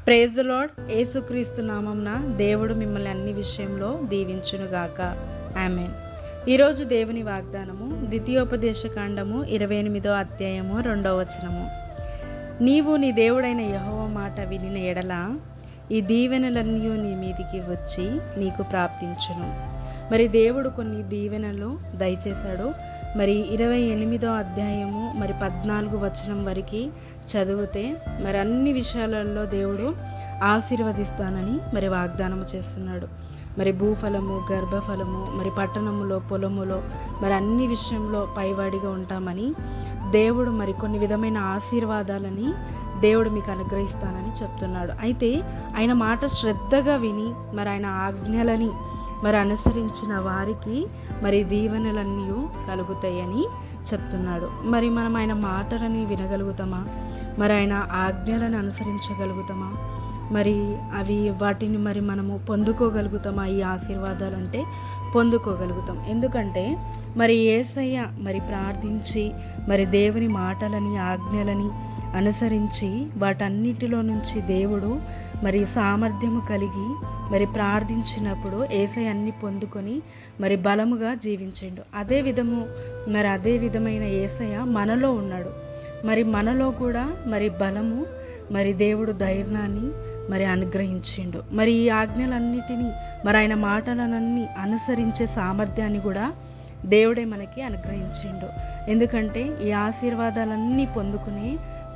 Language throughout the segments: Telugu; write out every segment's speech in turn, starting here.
Praise the lord. యేసుక్రీస్తు నామమున దేవుడు మిమ్మల్ని అన్ని విషయంలో దీవించునుగాక. ఆమేన్. ఈరోజు దేవుని వాగ్దానము ద్వితీయోపదేశకాండము 28వ అధ్యాయము 2వ వచనము. నీవు నీ దేవుడైన యెహోవా మాట వినిన ఎడల ఈ దీవెనలన్నీ నీ మీదికి వచ్చి నీకు ప్రాప్తించును. మరి దేవుడు కొన్ని దీవెనలు దయచేశాడు. మరి 28వ అధ్యాయము 14 వచనం వరకు చదివితే మరి అన్ని విషయాలలో దేవుడు ఆశీర్వదిస్తానని వాగ్దానము చేస్తున్నాడు. మరి భూఫలము, గర్భఫలము, పట్టణములో, పొలములో అన్ని విషయంలో పైవాడిగా ఉంటామని దేవుడు కొన్ని విధమైన ఆశీర్వాదాలని దేవుడు మీకు అనుగ్రహిస్తానని చెప్తున్నాడు. అయితే ఆయన మాట శ్రద్ధగా విని ఆయన ఆజ్ఞలని అనుసరించిన వారికి దీవెనలన్నీ కలుగుతాయని చెప్తున్నాడు. మనం ఆయన మాటలని వినగలుగుతామా? ఆయన ఆజ్ఞలను అనుసరించగలుగుతామా? వాటిని మనము పొందుకోగలుగుతామా? ఈ ఆశీర్వాదాలు అంటే పొందుకోగలుగుతాం. ఎందుకంటే యేసయ్య ప్రార్థించి దేవుని మాటలని, ఆజ్ఞలని అనుసరించి వాటన్నిటిలో నుంచి దేవుడు సామర్థ్యము కలిగి ప్రార్థించినప్పుడు యేసయ్య అన్ని పొందుకొని బలముగా జీవించిండు. అదే విధమైన యేసయ్య మనలో ఉన్నాడు. మనలో కూడా బలము దేవుడు ధైర్యాన్ని అనుగ్రహించిండు. ఈ ఆజ్ఞలన్నిటినీ ఆయన మాటలనన్నీ అనుసరించే సామర్థ్యాన్ని కూడా దేవుడే మనకి అనుగ్రహించిండు. ఎందుకంటే ఈ ఆశీర్వాదాలన్నీ పొందుకునే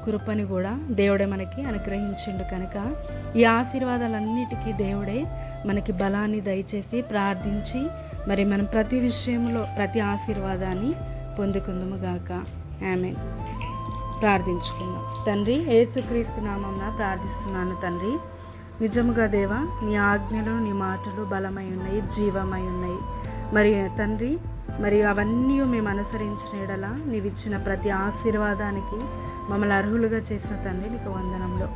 కృపని కూడా దేవుడే మనకి అనుగ్రహించిండు. కనుక ఈ ఆశీర్వాదాలన్నిటికీ దేవుడే మనకి బలాన్ని దయచేసి ప్రార్థించి మనం ప్రతి విషయంలో ప్రతి ఆశీర్వాదాన్ని పొందుకుందుము గాక. ఆమేన్. ప్రార్థించుకుందాం. తండ్రి, యేసుక్రీస్తు నామమున ప్రార్థిస్తున్నాను. తండ్రి, నిజముగా దేవా, నీ ఆజ్ఞలు, నీ మాటలు బలమై ఉన్నాయి, జీవమై ఉన్నాయి. తండ్రి, అవన్నీ మేము అనుసరించిన ఎడల నీవిచ్చిన ప్రతి ఆశీర్వాదానికి మమ్మల్ని అర్హులుగా చేసిన తండ్రి నీకు వందనంలో.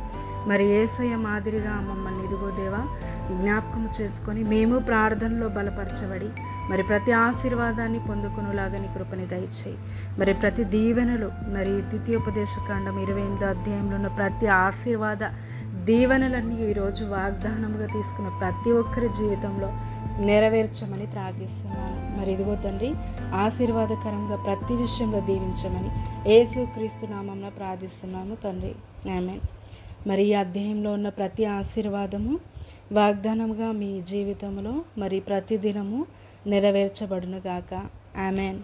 యేసయ్య మాదిరిగా మమ్మల్ని ఇదిగో దేవా జ్ఞాపకము చేసుకొని మేము ప్రార్థనలో బలపరచబడి ప్రతి ఆశీర్వాదాన్ని పొందుకునేలాగా నీ కృపని దయచేయి. ప్రతి దీవెనలు ద్వితీయోపదేశకాండం 28వ అధ్యాయంలో ఉన్న ప్రతి ఆశీర్వాద దీవెనలన్నీ ఈరోజు వాగ్దానముగా తీసుకున్న ప్రతి ఒక్కరి జీవితంలో నెరవేర్చమని ప్రార్థిస్తున్నాను. ఇదిగో తండ్రి, ఆశీర్వాదకరంగా ప్రతి విషయంలో దీవించమని యేసుక్రీస్తు నామమున ప్రార్థిస్తున్నాము తండ్రి. ఆమేన్. ఈ అధ్యాయంలో ఉన్న ప్రతి ఆశీర్వాదము వాగ్దానముగా మీ జీవితంలో ప్రతిదినము నెరవేర్చబడును గాక. ఆమేన్.